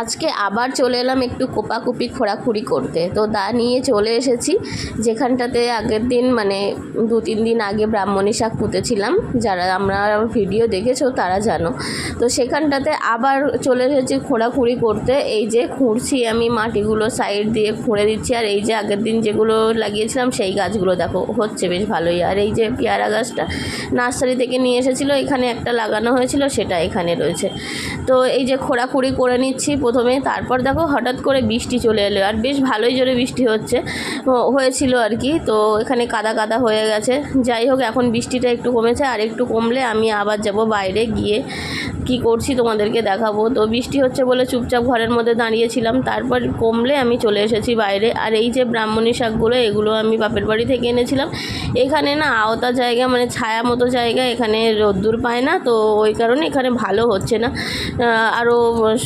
আজকে আবার চলে এলাম একটু কোপাকুপি খোঁড়াখুড়ি করতে। তো দা নিয়ে চলে এসেছি যেখানটাতে আগের দিন মানে 2-3 দিন আগে ব্রাহ্মণী শাক পুঁতেছিলাম, যারা আমরা ভিডিও দেখেছো তারা জানো। তো সেখানটাতে আবার চলে এসেছি খোঁড়াখুড়ি করতে। এই যে খুঁড়ছি আমি, মাটিগুলো সাইড দিয়ে খুঁড়ে দিচ্ছি। আর এই যে আগের দিন যেগুলো লাগিয়েছিলাম সেই গাছগুলো দেখো হচ্ছে বেশ ভালোই। আর এই যে পেয়ারা গাছটা নার্সারি থেকে নিয়ে এসেছিলো, এখানে একটা লাগানো হয়েছিল, সেটা এখানে রয়েছে। তো এই যে খোঁড়াখুড়ি করে নিচ্ছি প্রথমে, তারপর দেখো হঠাৎ করে বৃষ্টি চলে এলো, আর বেশ ভালোই জোরে বৃষ্টি হয়েছিল আর কি। তো এখানে কাদা কাদা হয়ে গেছে। যাই হোক, এখন বৃষ্টিটা একটু কমেছে, আর একটু কমলে আমি আবার যাব বাইরে, গিয়ে কি করছি তোমাদেরকে দেখাবো। তো বৃষ্টি হচ্ছে বলে চুপচাপ ঘরের মধ্যে দাঁড়িয়েছিলাম, তারপর কমলে আমি চলে এসেছি বাইরে। আর এই যে ব্রাহ্মণী শাকগুলো, এগুলো আমি বাপের বাড়ি থেকে এনেছিলাম। এখানে না আওতা জায়গা, মানে ছায়া মতো জায়গা, এখানে রোদ্দুর পায় না, তো ওই কারণে এখানে ভালো হচ্ছে না। আরও মানে